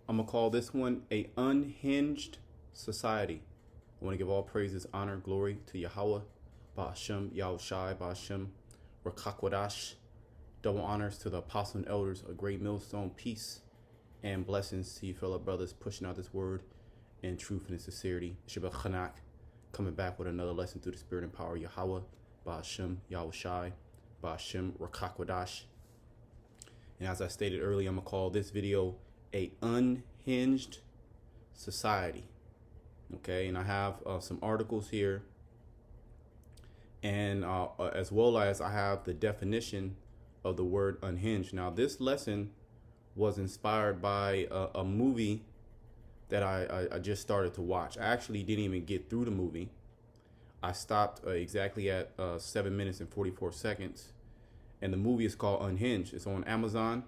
I'm gonna call this one a unhinged society. I want to give all praises, honor, glory to Yahweh, Ba'ashem, Yahushai, Ba'ashem, Rakakwadash. Double honors to the apostle and elders, a great millstone, peace and blessings to you fellow brothers pushing out this word in truth and in sincerity. Shabbat Chanak, coming back with another lesson through the spirit and power of Yahweh, Ba'ashem, Yahushai, Ba'ashem, Rakakwadash. And as I stated earlier, I'm gonna call this video a unhinged society. Okay, and I have some articles here, and as well as I have the definition of the word unhinged. Now, this lesson was inspired by a movie that I just started to watch. I actually didn't even get through the movie. I stopped exactly at 7 minutes and 44 seconds. And the movie is called Unhinged. It's on Amazon.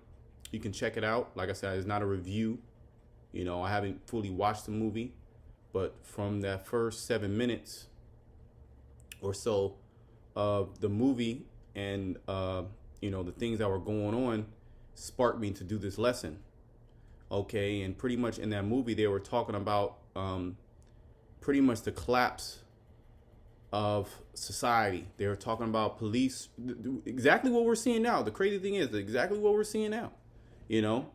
You can check it out. Like I said, it's not a review. You know, I haven't fully watched the movie. But from that first 7 minutes or so of the movie and, you know, the things that were going on sparked me to do this lesson. Okay, and pretty much in that movie, they were talking about pretty much the collapse of society. They were talking about police, exactly what we're seeing now. The crazy thing is exactly what we're seeing now. You know,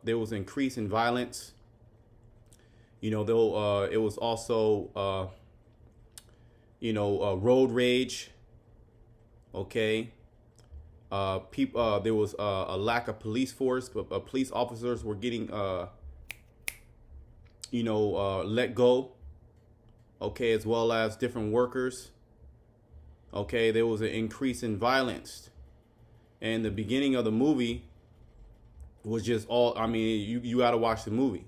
there was an increase in violence. You know, though it was also, you know, road rage. Okay. People, there was a lack of police force, but police officers were getting, you know, let go. Okay, as well as different workers. Okay, there was an increase in violence. And the beginning of the movie was just all, I mean, you got to watch the movie.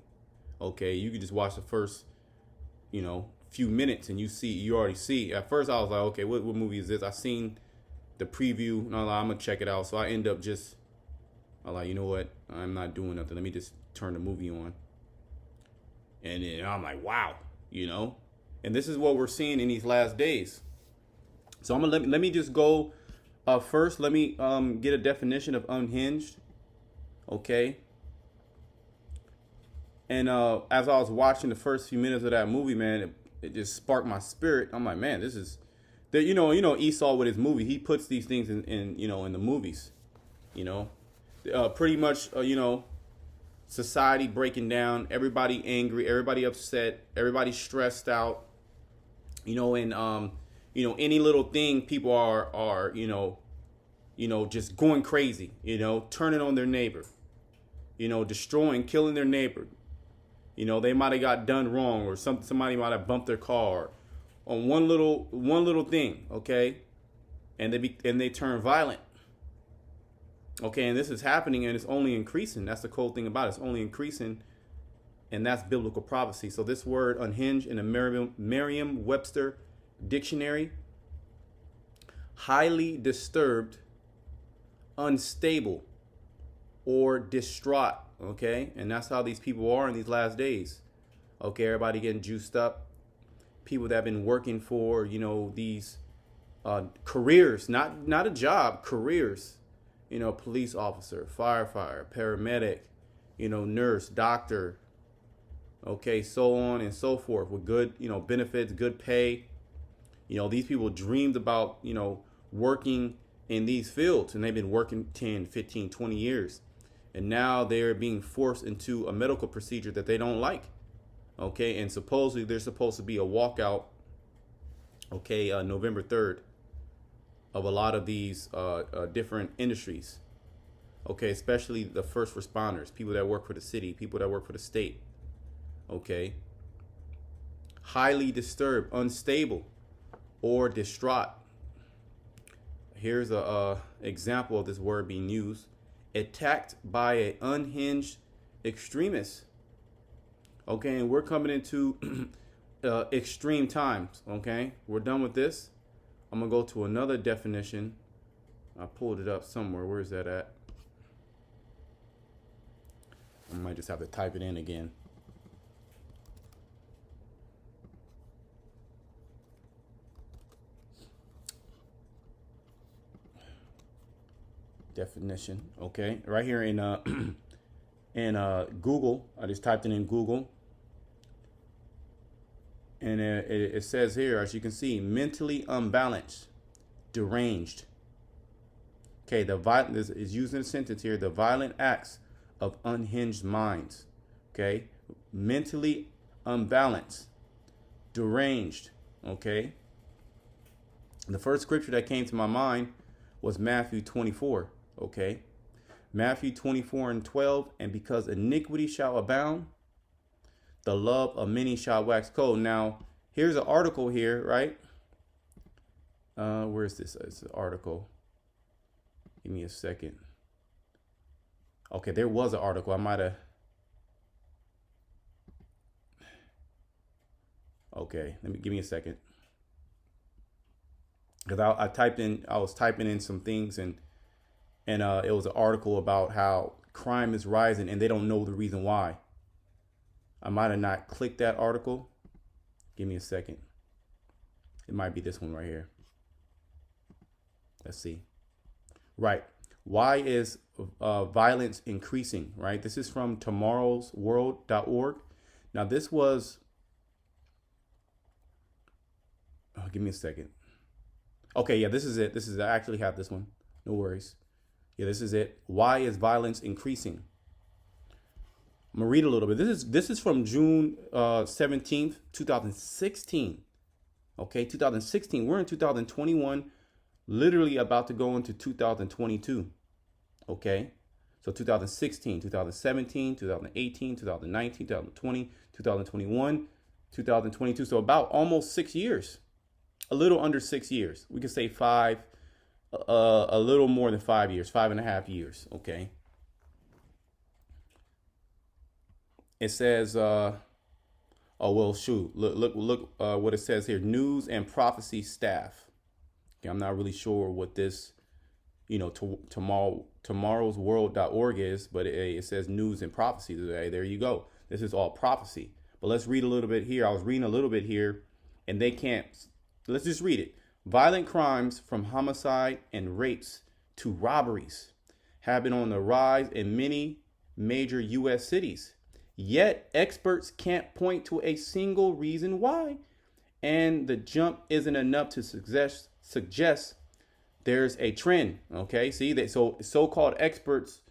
Okay, you could just watch the first, you know, few minutes and you already see. At first I was like, okay, what movie is this? I seen the preview and I'm like, I'm going to check it out. So I end up just, I'm like, you know what? I'm not doing nothing. Let me just turn the movie on. And then I'm like, wow, you know? And this is what we're seeing in these last days. So I'm gonna let me just go first. Let me get a definition of unhinged. Okay. And as I was watching the first few minutes of that movie, man, it just sparked my spirit. I'm like, man, this is that you know Esau with his movie. He puts these things in you know in the movies. You know, pretty much you know, society breaking down, everybody angry, everybody upset, everybody stressed out. You know, and you know, any little thing people are you know, just going crazy, you know, turning on their neighbor, you know, destroying, killing their neighbor. You know, they might have got done wrong or somebody might have bumped their car on one little thing, okay? And they turn violent. Okay, and this is happening and it's only increasing. That's the cool thing about it. It's only increasing. And that's biblical prophecy. So this word unhinged in a Merriam-Webster dictionary, highly disturbed, unstable, or distraught. Okay, and that's how these people are in these last days. Okay, everybody getting juiced up. People that have been working for, you know, these careers, not a job, careers. You know, police officer, firefighter, paramedic, you know, nurse, doctor. Okay, so on and so forth with good, you know, benefits, good pay. You know, these people dreamed about, you know, working in these fields and they've been working 10, 15, 20 years. And now they're being forced into a medical procedure that they don't like. Okay, and supposedly there's supposed to be a walkout, okay, November 3rd of a lot of these different industries. Okay, especially the first responders, people that work for the city, people that work for the state. Okay, highly disturbed, unstable, or distraught. Here's a example of this word being used. Attacked by an unhinged extremist. Okay, and we're coming into extreme times. Okay, we're done with this. I'm gonna go to another definition. I pulled it up somewhere. Where is that at? I might just have to type it in again. Definition, okay, right here in And Google, I just typed it in Google. And it says here, as you can see, mentally unbalanced, deranged. Okay, the violent is used in a sentence here. The violent acts of unhinged minds. Okay, mentally unbalanced, deranged. Okay. The first scripture that came to my mind was Matthew 24. Okay, Matthew 24:12. And because iniquity shall abound, the love of many shall wax cold. Now, here's an article here, right? Where's this? It's an article. Give me a second. Okay, there was an article. I might have. Okay, give me a second. Because I was typing in some things, and it was an article about how crime is rising and they don't know the reason why. I might have not clicked that article. Give me a second. It might be this one right here. Let's see. Right. Why is violence increasing? Right. This is from tomorrowsworld.org. Now, this was. Oh, give me a second. Okay. Yeah, this is it. I actually have this one. No worries. Yeah, this is it. Why is violence increasing? I'm gonna read a little bit. This is from June 17th, 2016. Okay, 2016. We're in 2021, literally about to go into 2022. Okay, so 2016, 2017, 2018, 2019, 2020, 2021, 2022. So about almost 6 years, a little under 6 years. We could say a little more than 5 years, 5.5 years. Okay. It says, oh, well, shoot, look what it says here. News and prophecy staff. Okay, I'm not really sure what this, tomorrowsworld.org is, but it says news and prophecy today. There you go. This is all prophecy. But let's read a little bit here. I was reading a little bit here, and let's just read it. Violent crimes from homicide and rapes to robberies have been on the rise in many major U.S. cities. Yet experts can't point to a single reason why. And the jump isn't enough to suggest there's a trend. Okay, see that so-called experts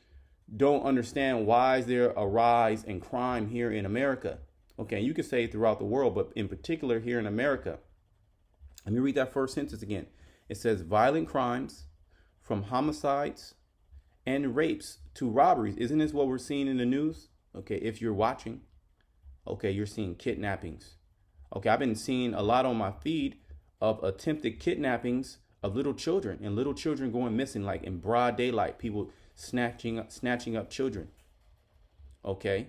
don't understand why is there a rise in crime here in America. Okay, you could say throughout the world, but in particular here in America. Let me read that first sentence again. It says violent crimes from homicides and rapes to robberies. Isn't this what we're seeing in the news? Okay, if you're watching, okay, you're seeing kidnappings. Okay, I've been seeing a lot on my feed of attempted kidnappings of little children and little children going missing, like in broad daylight, people snatching up children. Okay.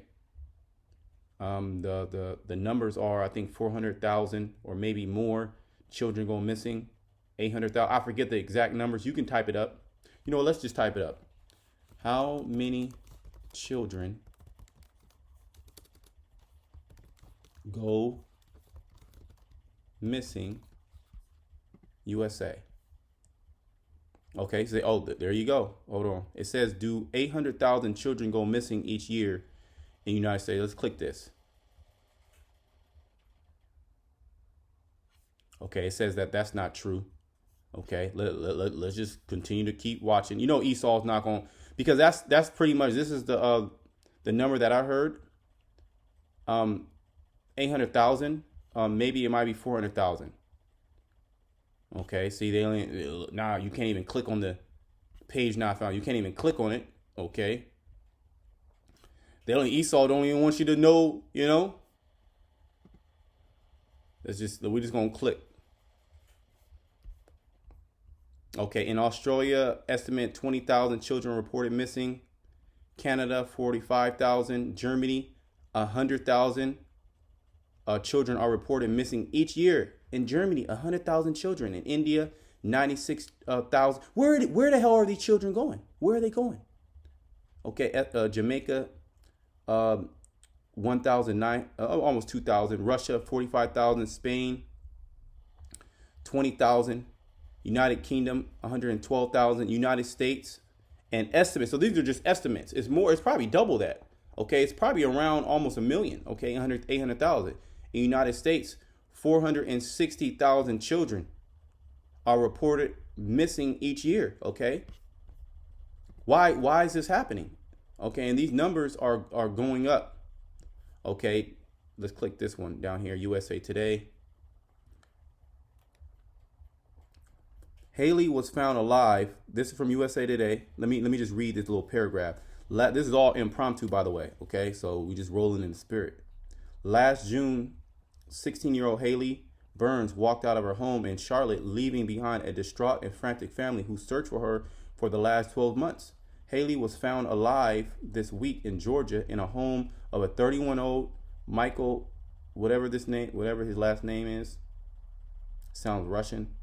The numbers are, I think, 400,000 or maybe more children going missing, 800,000. I forget the exact numbers. You can type it up. Let's just type it up. How many children go missing USA? Okay, there you go. Hold on. It says, do 800,000 children go missing each year in the United States? Let's click this. Okay, it says that's not true. Okay, let's just continue to keep watching. Esau's not going, because that's pretty much, this is the number that I heard. 800,000. Maybe it might be 400,000. Okay, see, you can't even click on the page not found. You can't even click on it. Okay. Esau don't even want you to know, we're just gonna click. Okay, in Australia, estimate 20,000 children reported missing. Canada, 45,000. Germany, 100,000 children are reported missing each year. In Germany, 100,000 children. In India, 96,000. Where the hell are these children going? Where are they going? Okay, Jamaica, 1,009, almost 2,000. Russia, 45,000. Spain, 20,000. United Kingdom, 112,000. United States, and estimates. So these are just estimates. It's probably double that. Okay, it's probably around almost a million. Okay, 800,000. In the United States, 460,000 children are reported missing each year. Okay, why is this happening? Okay, and these numbers are going up. Okay, let's click this one down here, USA Today. Haley was found alive. This is from USA Today. Let me just read this little paragraph. This is all impromptu, by the way. Okay, so we just rolling in the spirit. Last June, 16-year-old Haley Burns walked out of her home in Charlotte, leaving behind a distraught and frantic family who searched for her for the last 12 months. Haley was found alive this week in Georgia in a home of a 31-year-old Michael, whatever his last name is. Sounds Russian.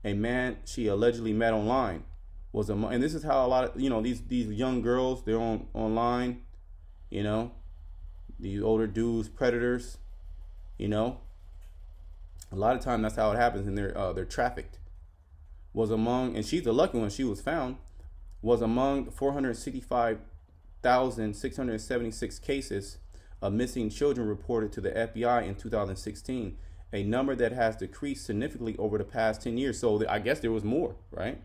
A man she allegedly met online was and this is how a lot of these young girls, they're online, these older dudes, predators, a lot of time that's how it happens, and they're trafficked. And she's the lucky one, she was found, was among 465,676 cases of missing children reported to the FBI in 2016. A number that has decreased significantly over the past 10 years. So I guess there was more, right?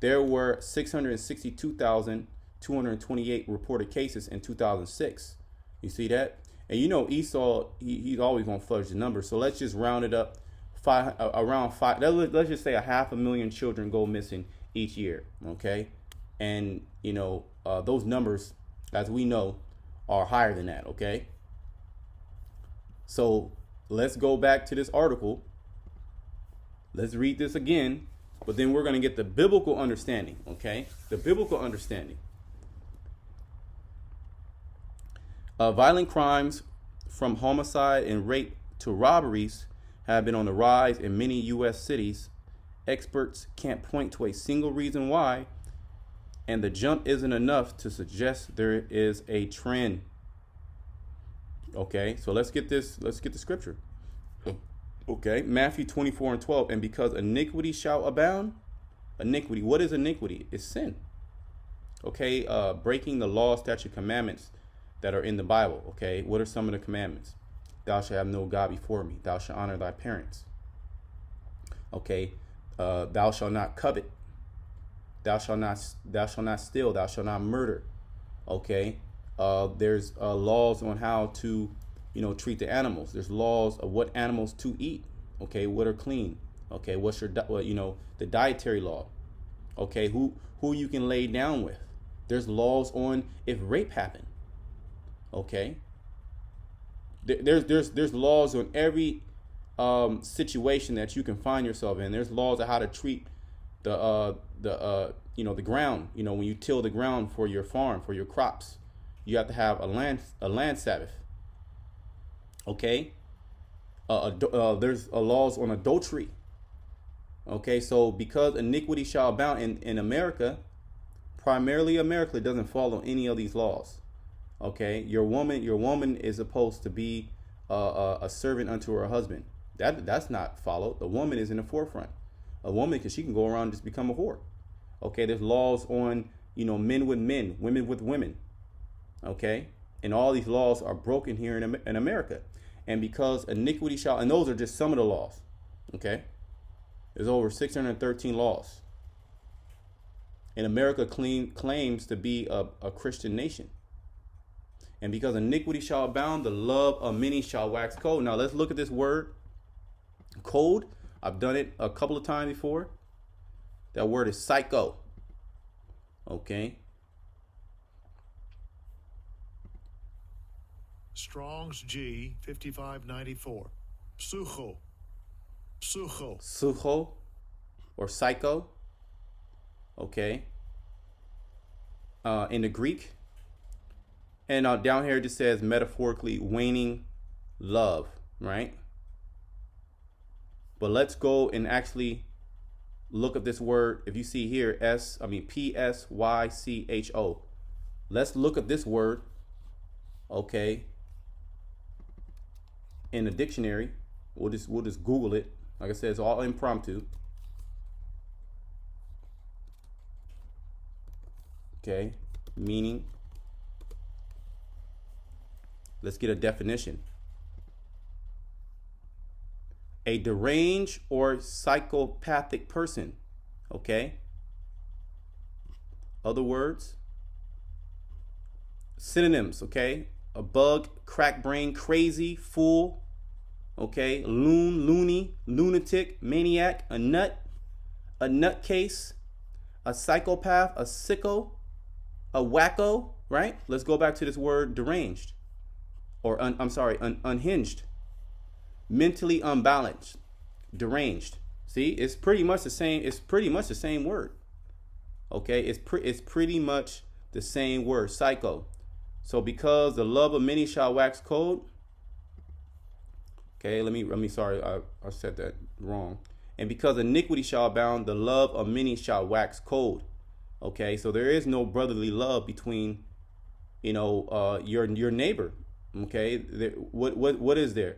There were 662,228 reported cases in 2006. You see that? And Esau, he's always going to fudge the number. So let's just round it up, around five. Let's just say 500,000 children go missing each year, okay? And, those numbers, as we know, are higher than that, okay? So let's go back to this article. Let's read this again, but then we're going to get the biblical understanding, okay? The biblical understanding. Violent crimes from homicide and rape to robberies have been on the rise in many U.S. cities. Experts can't point to a single reason why, and the jump isn't enough to suggest there is a trend. Okay, so let's get the scripture. Okay, Matthew 24:12, and because iniquity shall abound. Iniquity, what is iniquity? It's sin. Okay, breaking the law, statute, commandments that are in the Bible. Okay, what are some of the commandments? Thou shalt have no God before me. Thou shalt honor thy parents. Okay, thou shalt not covet. Thou shalt not steal. Thou shalt not murder. Okay. There's laws on how to, treat the animals. There's laws of what animals to eat. Okay, what are clean. Okay, what's the dietary law. Okay, who you can lay down with. There's laws on if rape happened. Okay. There's laws on every situation that you can find yourself in. There's laws on how to treat the ground. When you till the ground for your farm, for your crops. You have to have a land Sabbath. Okay. There's laws on adultery. Okay, so because iniquity shall abound in America, primarily America, doesn't follow any of these laws. Okay, your woman is supposed to be a servant unto her husband. That's not followed. The woman is in the forefront. A woman, because she can go around and just become a whore. Okay, there's laws on men with men, women with women. Okay, and all these laws are broken here in America, and because iniquity shall, and those are just some of the laws. Okay, there's over 613 laws. And America claims to be a Christian nation. And because iniquity shall abound, the love of many shall wax cold. Now let's look at this word, cold. I've done it a couple of times before. That word is psycho. Okay. Strong's G 5594. Psucho. Psucho. Psucho or psycho. Okay. In the Greek. And down here it just says metaphorically waning love, right? But let's go and actually look at this word. If you see here, Psycho. Let's look at this word, okay, in the dictionary. We'll just Google it. Like I said, it's all impromptu. Okay, meaning. Let's get a definition. A deranged or psychopathic person. Okay. Other words. Synonyms. Okay. A bug, crack brain, crazy, fool. Okay. Loony, lunatic, maniac, a nutcase, a psychopath, a sicko, a wacko, right? Let's go back to this word deranged, or unhinged, mentally unbalanced, deranged. See, it's pretty much the same. It's pretty much the same word. Okay, it's pretty much the same word, psycho. So because the love of many shall wax cold. Okay, let me. Sorry, I said that wrong. And because iniquity shall abound, the love of many shall wax cold. Okay, so there is no brotherly love between, your neighbor. Okay, what is there?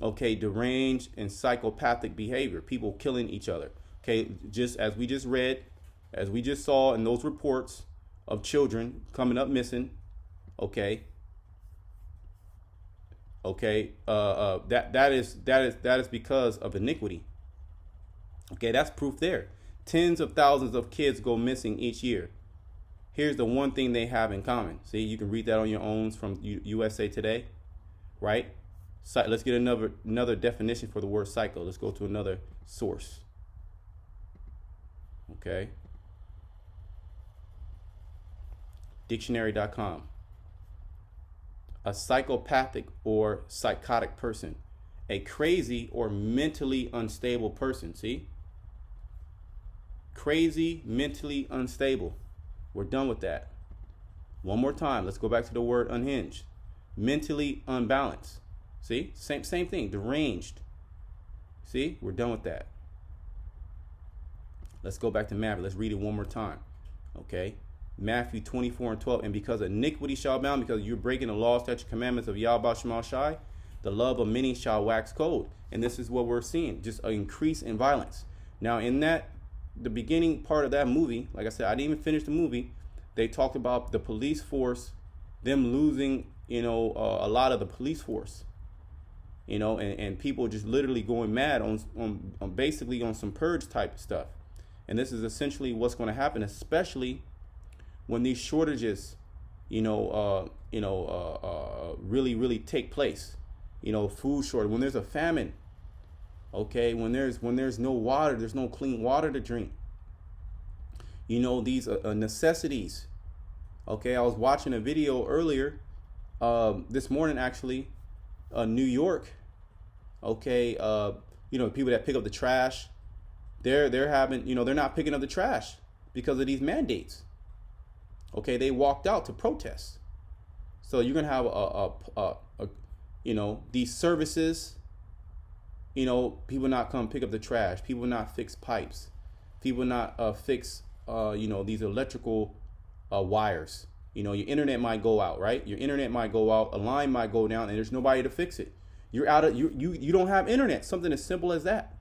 Okay, deranged and psychopathic behavior, people killing each other. Okay, just as we just read, as we just saw in those reports of children coming up missing. Okay. Okay, that is because of iniquity. Okay, that's proof there. Tens of thousands of kids go missing each year. Here's the one thing they have in common. See, you can read that on your own from USA Today, right? So let's get another definition for the word psycho. Let's go to another source. Okay. Dictionary.com. A psychopathic or psychotic person. A crazy or mentally unstable person. See? Crazy, mentally unstable. We're done with that. One more time. Let's go back to the word unhinged. Mentally unbalanced. See? Same thing. Deranged. See? We're done with that. Let's go back to Matthew. Let's read it one more time. Okay? Matthew 24:12. And because iniquity shall abound, because you're breaking the law, statutes, commandments of Yahweh Shema Shai, the love of many shall wax cold. And this is what we're seeing. Just an increase in violence. Now, in the beginning part of that movie, like I said, I didn't even finish the movie. They talked about the police force, them losing, a lot of the police force, and people just literally going mad on basically on some purge type of stuff. And this is essentially what's going to happen, especially when these shortages, really take place. Food shortage, when there's a famine. Okay, when there's no water, there's no clean water to drink. These necessities. Okay, I was watching a video earlier, this morning actually, New York. Okay, people that pick up the trash, they're having, they're not picking up the trash because of these mandates. Okay, they walked out to protest. So you're gonna have these services. People not come pick up the trash. People not fix pipes. People not fix, these electrical wires. Your internet might go out, right? Your internet might go out. A line might go down, and there's nobody to fix it. You're out of you don't have internet. Something as simple as that.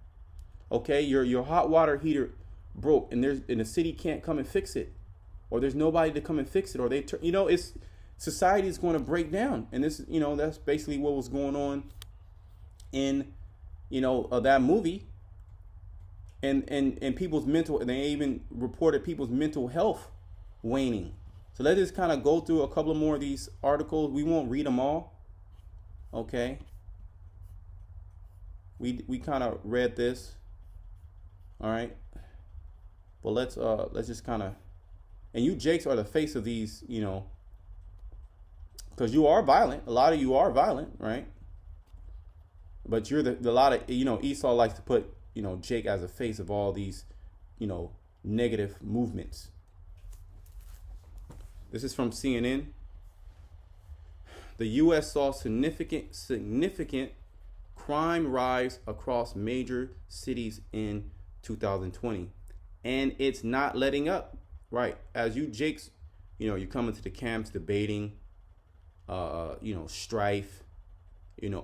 Okay, your hot water heater broke, and the city can't come and fix it, or there's nobody to come and fix it, or it's society is going to break down, and this that's basically what was going on in that movie, and people's mental, and they even reported people's mental health waning. So let's just kind of go through a couple of more of these articles. We won't read them all. Okay. We kind of read this. All right. But let's just kind of, and you Jakes are the face of these, because you are violent. A lot of you are violent, right? But you're the lot of, Esau likes to put, Jake as a face of all these, negative movements. This is from CNN. The U.S. saw significant crime rise across major cities in 2020. And it's not letting up. Right. As you Jakes, you come into the camps debating, strife,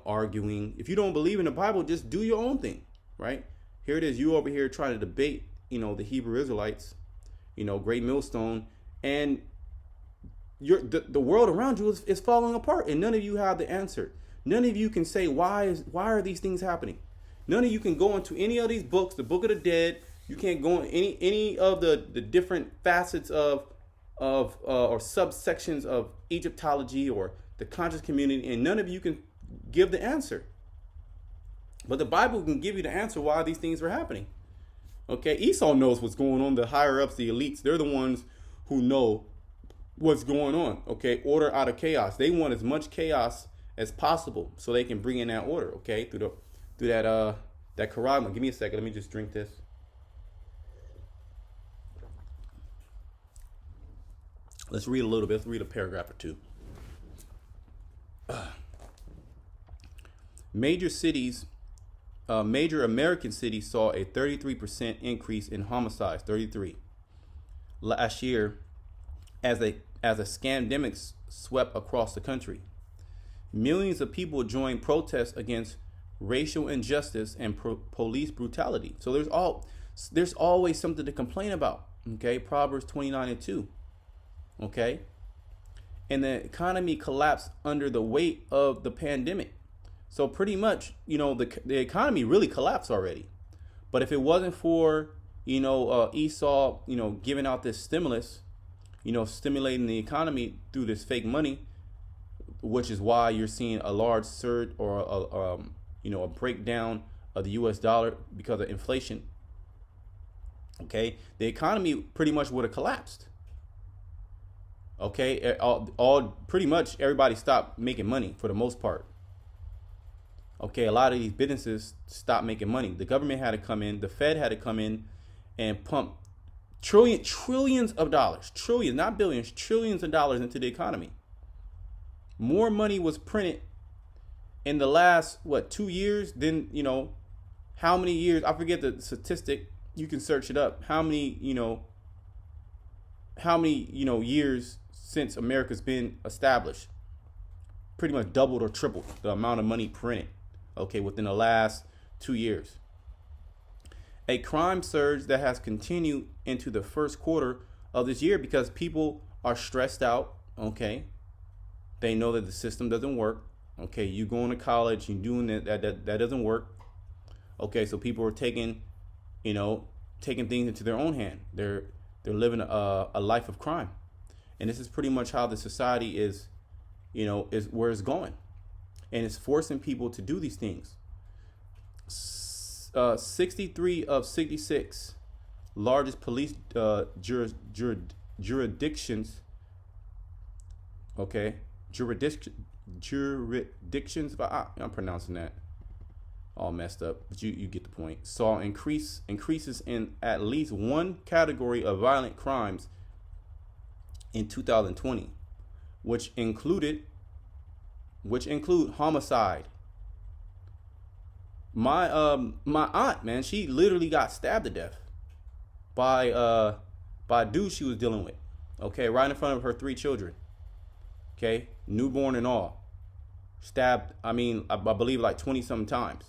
arguing. If you don't believe in the Bible, just do your own thing. Right. Here it is. You over here trying to debate, the Hebrew Israelites, great millstone. And, the world around you is falling apart, and none of you have the answer. None of you can say why are these things happening. None of you can go into any of these books, the Book of the Dead. You can't go in any of the different facets of or subsections of Egyptology or the conscious community, and none of you can give the answer. But the Bible can give you the answer why these things are happening. Okay, Esau knows what's going on. The higher ups, the elites, they're the ones who know what's going on. Okay, order out of chaos. They want as much chaos as possible so they can bring in that order. Okay, through that Quran. Give me a second. Let me just drink this. Let's read a little bit. Let's read a paragraph or two. Major American cities saw a 33% increase in homicides, 33, last year as a scandemic swept across the country. Millions of people joined protests against racial injustice and police brutality. So there's always something to complain about. Okay, Proverbs 29:2. Okay, and the economy collapsed under the weight of the pandemic. So pretty much, the economy really collapsed already. But if it wasn't for, Esau, giving out this stimulus, stimulating the economy through this fake money, which is why you're seeing a large surge or a breakdown of the U.S. dollar because of inflation. Okay, the economy pretty much would have collapsed. Okay, all pretty much everybody stopped making money for the most part. Okay, a lot of these businesses stopped making money. The government had to come in, the Fed had to come in and pump trillions of dollars, trillions, not billions, trillions of dollars into the economy. More money was printed in the last, 2 years than, how many years? I forget the statistic. You can search it up. How many years since America's been established? Pretty much doubled or tripled the amount of money printed. Okay, within the last 2 years. A crime surge that has continued into the first quarter of this year because people are stressed out. Okay, they know that the system doesn't work. Okay, you going to college, you doing that doesn't work. Okay, so people are taking things into their own hand. They're living a life of crime, and this is pretty much how the society is where it's going. And it's forcing people to do these things. 63 of 66 largest police jurisdictions. Okay, jurisdictions. I'm pronouncing that all messed up, but you get the point. Saw increases in at least one category of violent crimes in 2020, which include homicide. My aunt, man, she literally got stabbed to death by a dude she was dealing with. Okay, right in front of her 3 children. Okay, newborn and all. Stabbed, I believe like 20 some times.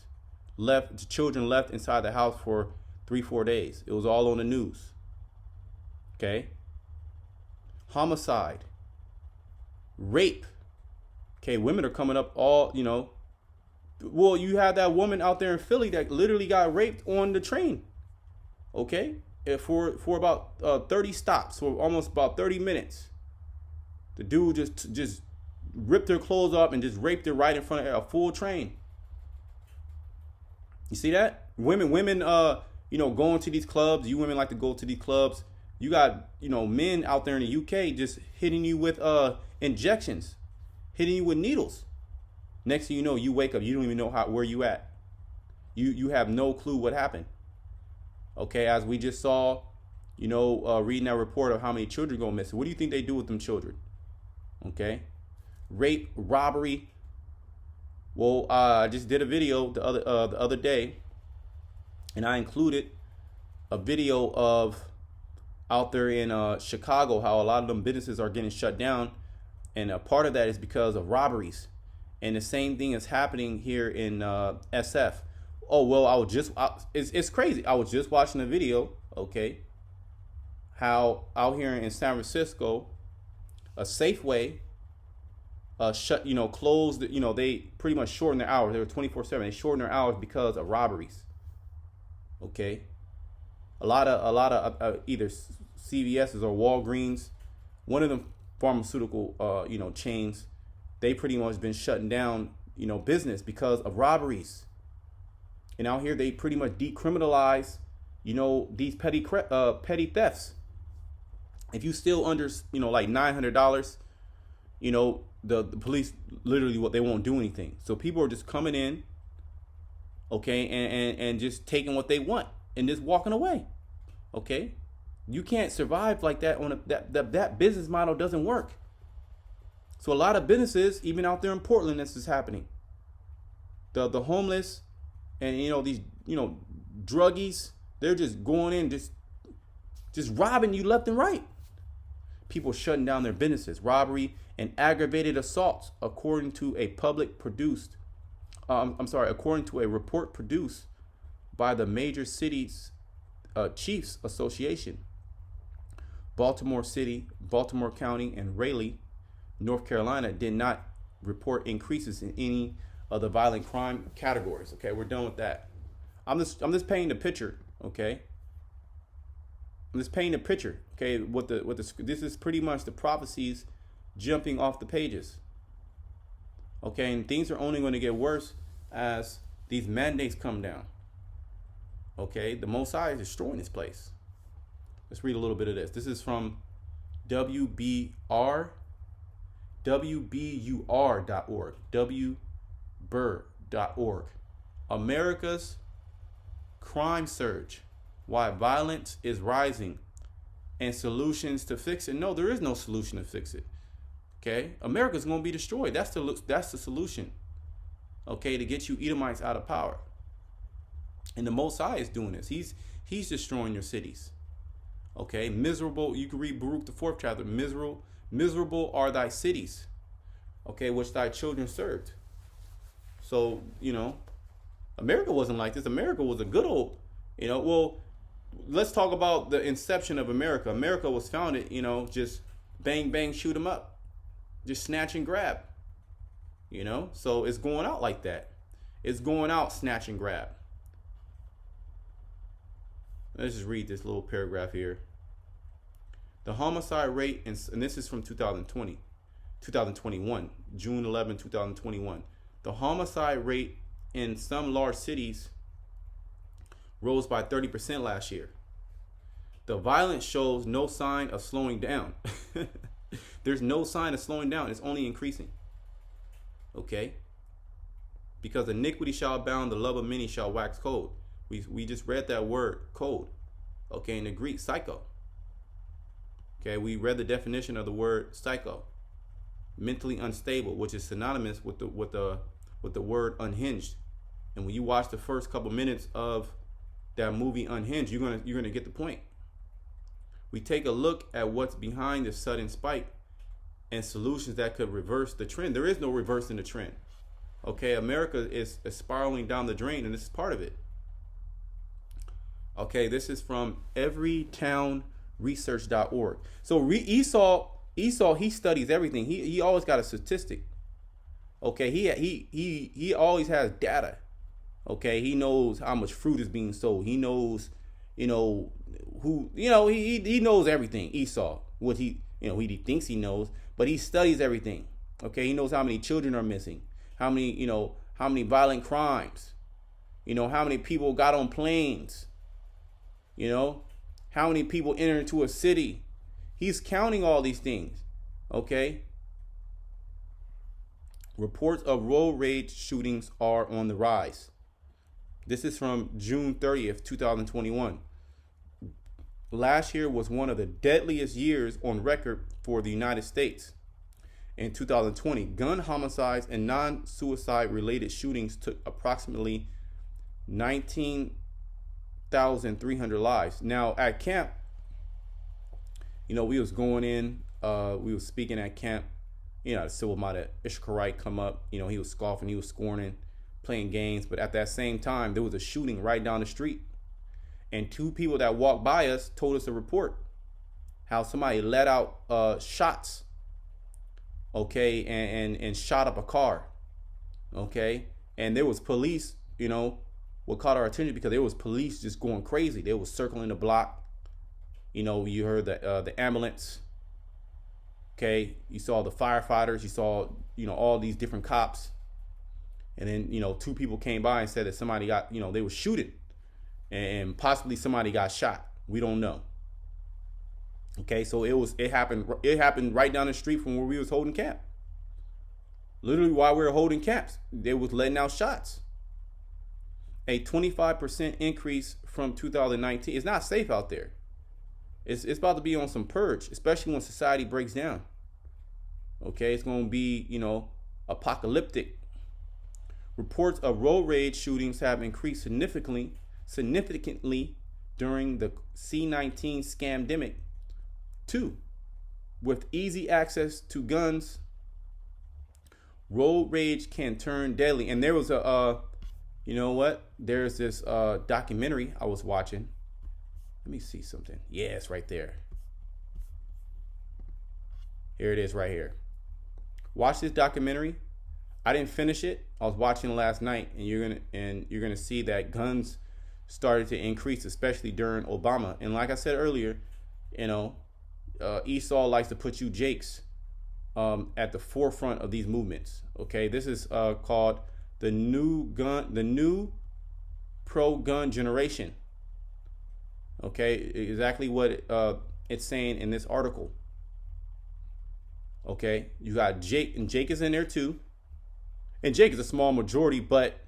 The children left inside the house for 3-4 days. It was all on the news. Okay. Homicide. Rape. Okay, women are coming up all, Well, you have that woman out there in Philly that literally got raped on the train. Okay, for about 30 stops, for almost about 30 minutes. The dude just ripped her clothes up and just raped her right in front of a full train. You see that? Women, going to these clubs. You women like to go to these clubs. You got, men out there in the UK just hitting you with injections. Hitting you with needles. Next thing you know, you wake up. You don't even know where you at. You have no clue what happened. Okay, as we just saw, reading that report of how many children go missing. What do you think they do with them children? Okay, rape, robbery. Well, I just did a video the other day, and I included a video of out there in Chicago how a lot of them businesses are getting shut down. And a part of that is because of robberies. And the same thing is happening here in SF. Oh, well, it's crazy. I was just watching a video, okay, how out here in San Francisco, a Safeway shut, closed. They pretty much shortened their hours. They were 24/7. They shortened their hours because of robberies. Okay, a lot of either CVS's or Walgreens, one of them pharmaceutical chains, they pretty much been shutting down business because of robberies. And out here they pretty much decriminalize these petty thefts. If you steal under like $900, the police literally they won't do anything. So people are just coming in, okay, and just taking what they want and just walking away. Okay, you can't survive like that that business model doesn't work. So a lot of businesses, even out there in Portland, this is happening. The homeless and these druggies, they're just going in, just robbing you left and right. People shutting down their businesses, robbery and aggravated assaults, according to a according to a report produced by the Major Cities Chiefs Association. Baltimore City, Baltimore County, and Raleigh, North Carolina, did not report increases in any of the violent crime categories. Okay, we're done with that. I'm just painting the picture. Okay, I'm just painting a picture. Okay, this is pretty much the prophecies jumping off the pages. Okay, and things are only going to get worse as these mandates come down. Okay, the Most High is destroying this place. Let's read a little bit of this. This is from WBUR.org. WBUR.org. America's crime surge. Why violence is rising and solutions to fix it. No, there is no solution to fix it. Okay, America's going to be destroyed. That's the solution. Okay, to get you Edomites out of power. And the Most High is doing this. He's destroying your cities. Okay, miserable. You can read Baruch the 4th chapter. Miserable are thy cities, okay, which thy children served. So America wasn't like this. America was a good old, well, let's talk about the inception of America. America was founded, just bang, bang, shoot 'em up. Just snatch and grab. So it's going out like that. It's going out snatch and grab. Let's just read this little paragraph here. The homicide rate, and this is from 2021, June 11, 2021. The homicide rate in some large cities rose by 30% last year. The violence shows no sign of slowing down. There's no sign of slowing down. It's only increasing. Okay? Because iniquity shall abound, the love of many shall wax cold. We just read that word, cold. Okay, in the Greek, psycho. Okay, we read the definition of the word psycho. Mentally unstable, which is synonymous with the word unhinged. And when you watch the first couple minutes of that movie Unhinged, you're gonna get the point. We take a look at what's behind the sudden spike and solutions that could reverse the trend. There is no reversing the trend. Okay, America is spiraling down the drain, and this is part of it. Okay, this is from everytownresearch.org. So Esau, he studies everything. He always got a statistic. Okay, he always has data. Okay, he knows how much fruit is being sold. He knows, he knows everything. Esau, what he thinks he knows, but he studies everything. Okay, he knows how many children are missing, how many violent crimes, how many people got on planes, how many people enter into a city. He's counting all these things. Okay. Reports of road rage shootings are on the rise. This is from June 30th, 2021. Last year was one of the deadliest years on record for the United States. In 2020, gun homicides and non-suicide related shootings took approximately 19,300 lives. Now at camp, we was going in, we was speaking at camp. The civil minded Ishkarite come up. He was scoffing, he was scorning, playing games. But at that same time, there was a shooting right down the street. And two people that walked by us told us to report how somebody let out shots okay, and shot up a car, okay, and there was police, what caught our attention because there was police just going crazy. They was circling the block. You heard the ambulance. Okay, you saw the firefighters. You saw all these different cops, and then two people came by and said that somebody got they were shooting, and possibly somebody got shot. We don't know. Okay, so it happened right down the street from where we was holding camp. Literally while we were holding camps, they was letting out shots. A 25% increase from 2019. It's not safe out there. It's about to be on some purge, especially when society breaks down. Okay, it's going to be, apocalyptic. Reports of road rage shootings have increased significantly during the C-19 scamdemic. 2. With easy access to guns, road rage can turn deadly. And there was there's this documentary I was watching. Let me see something. Yeah, it's right there. Here it is right here. Watch this documentary. I didn't finish it. I was watching it last night, and you're gonna see that guns started to increase, especially during Obama. And like I said earlier, Esau likes to put you Jakes at the forefront of these movements. Okay, this is called the new pro-gun generation. Okay, exactly what it's saying in this article. Okay, you got Jake, and Jake is in there too. And Jake is a small majority, but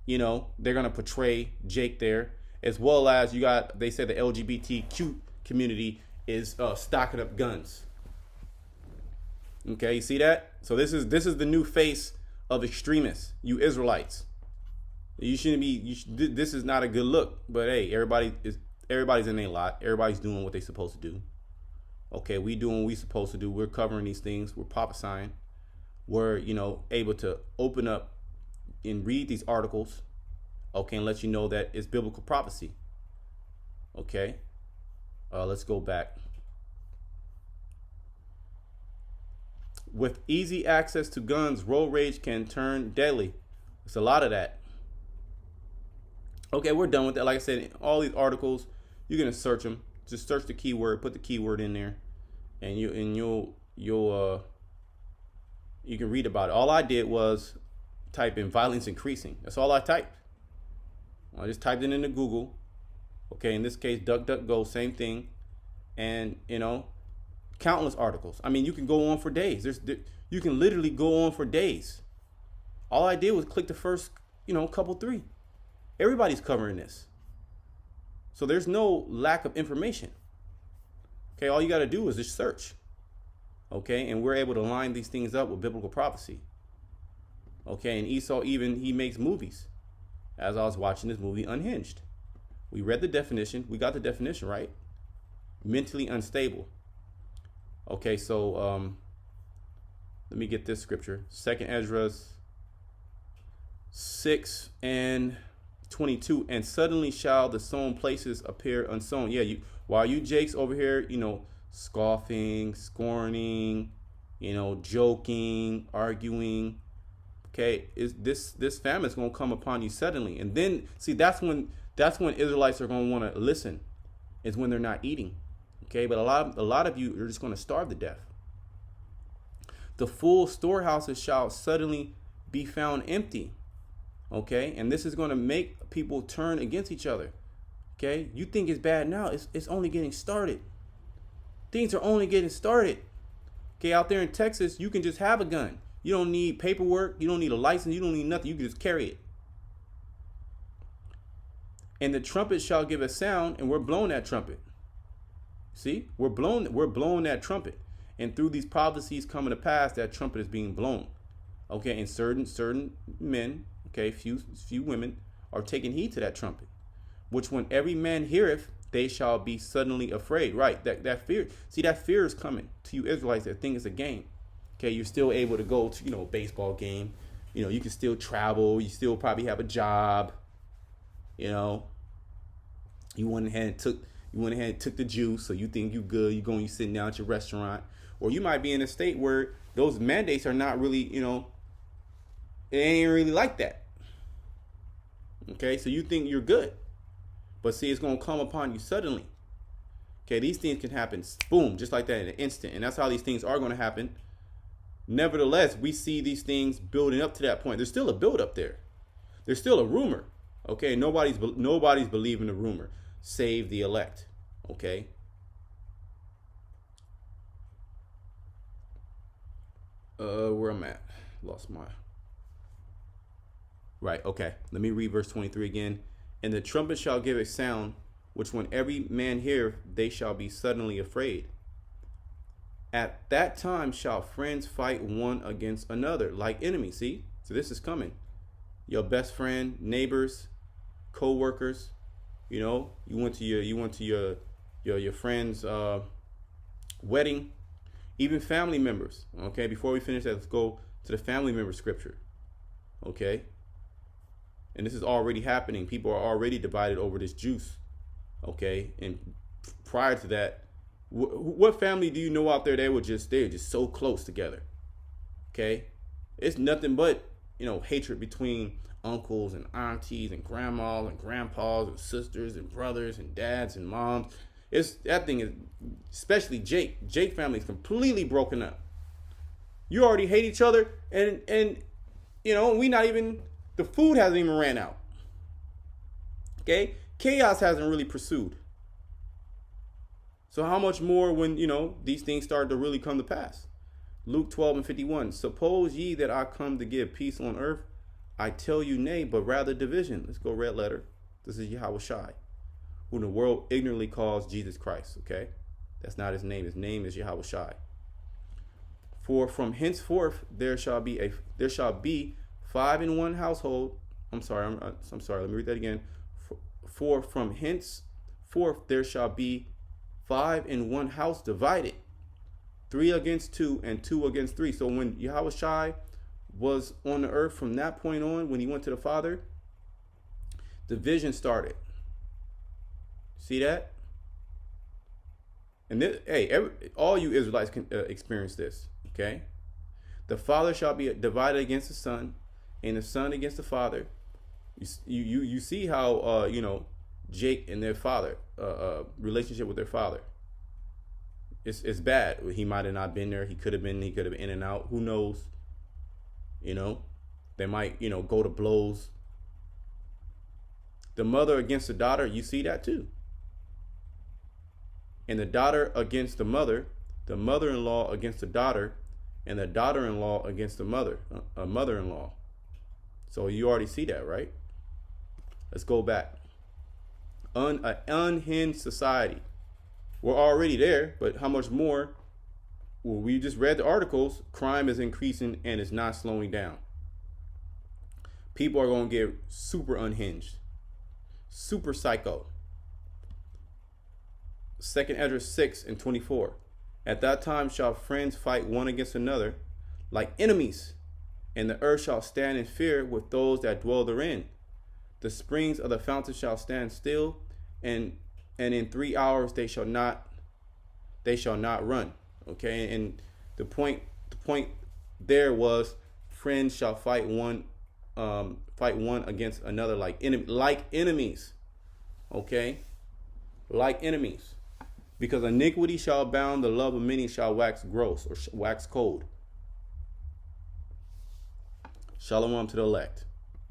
they're gonna portray Jake there, as well as they say the LGBTQ community is stocking up guns. Okay, you see that? So this is the new face of extremists, you Israelites. You shouldn't be. This is not a good look. But hey, everybody's in their lot. Everybody's doing what they're supposed to do. Okay, we doing what we're supposed to do. We're covering these things. We're prophesying. We're able to open up and read these articles. Okay, and let you know that it's biblical prophecy. Okay, let's go back. With easy access to guns, road rage can turn deadly. It's a lot of that. Okay, we're done with that. Like I said, all these articles, you're gonna search them. Just search the keyword, put the keyword in there, and you'll you can read about it. All I did was type in violence increasing. That's all I typed. I just typed it into Google. Okay, in this case, DuckDuckGo, same thing, and countless articles. I mean, you can go on for days. You can literally go on for days. All I did was click the first, couple 3. Everybody's covering this. So there's no lack of information. Okay, all you got to do is just search. Okay, and we're able to line these things up with biblical prophecy. Okay, and Esau he makes movies. As I was watching this movie, Unhinged. We read the definition. We got the definition right. Mentally unstable. Okay, so let me get this scripture. 2nd Ezra 6:22. And suddenly shall the sown places appear unsown. Yeah, while you Jakes over here, scoffing, scorning, joking, arguing. Okay, this famine is gonna come upon you suddenly. And then see that's when Israelites are gonna want to listen, is when they're not eating. Okay, but a lot of you are just going to starve to death. The full storehouses shall suddenly be found empty. Okay, and this is going to make people turn against each other. Okay, you think it's bad now? It's only getting started. Things are only getting started. Okay, out there in Texas, you can just have a gun. You don't need paperwork. You don't need a license. You don't need nothing. You can just carry it. And the trumpet shall give a sound, and we're blowing that trumpet. See, we're blowing that trumpet, and through these prophecies coming to pass, that trumpet is being blown. Okay, and certain men, okay, few women are taking heed to that trumpet, which when every man heareth, they shall be suddenly afraid. Right, that fear. See, that fear is coming to you Israelites that think it's a game. Okay, you're still able to go to a baseball game. You can still travel. You still probably have a job. You went ahead and took the juice, so you think you good. You sitting down at your restaurant, Or you might be in a state where those mandates are not really, it ain't really like that. Okay, so you think you're good. But see, it's going to come upon you suddenly. Okay, these things can happen, boom, just like that in an instant. And that's how these things are going to happen. Nevertheless, we see these things building up to that point. There's still a build up there. There's still a rumor. Okay, nobody's believing the rumor. Save the elect. Okay. Where I'm at. Lost my. Right, okay. Let me read verse 23 again. And the trumpet shall give a sound, which when every man hear, they shall be suddenly afraid. At that time shall friends fight one against another, like enemies. See? So this is coming. Your best friend, neighbors, co-workers, you went to your friend's wedding, even family members. Okay, before we finish that, let's go to the family member scripture. Okay. And this is already happening. People are already divided over this juice. Okay. And prior to that, what family do you know out there they're just so close together? Okay. It's nothing but, hatred between uncles and aunties and grandmas and grandpas and sisters and brothers and dads and moms. That thing is, especially Jake family is completely broken up. You already hate each other, and we not even, the food hasn't even ran out. Okay? Chaos hasn't really pursued. So how much more when, these things start to really come to pass? Luke 12:51. Suppose ye that I come to give peace on earth? I tell you nay, but rather division. Let's go red letter. This is Yahweh Shai, who the world ignorantly calls Jesus Christ. Okay? That's not his name. His name is Yahweh Shai. For from henceforth there shall be 5 in one household. I'm sorry. Let me read that again. For from henceforth there shall be 5 in one house divided, 3 against 2 and 2 against 3. So when Yahweh Shai was on the earth, from that point on, when he went to the Father, division started. See that? And all you Israelites can experience this. Okay, the Father shall be divided against the Son, and the Son against the Father. You see how Jake and their father relationship with their father. It's bad. He might have not been there. He could have been in and out. Who knows? They might go to blows. The mother against the daughter. You see that too. And the daughter against the mother-in-law against the daughter, and the daughter-in-law against the mother-in-law. So you already see that, right? Let's go back. Unhinged society. We're already there, but how much more? Well, we just read the articles. Crime is increasing and it's not slowing down. People are going to get super unhinged, super psycho. 2 Ezra 6:24. At that time shall friends fight one against another like enemies, and the earth shall stand in fear with those that dwell therein. The springs of the fountain shall stand still, and in 3 hours they shall not run. Okay, and the point there was friends shall fight one against another like enemies. Okay, like enemies. Because iniquity shall abound, the love of many shall wax gross or wax cold. Shalom to the elect.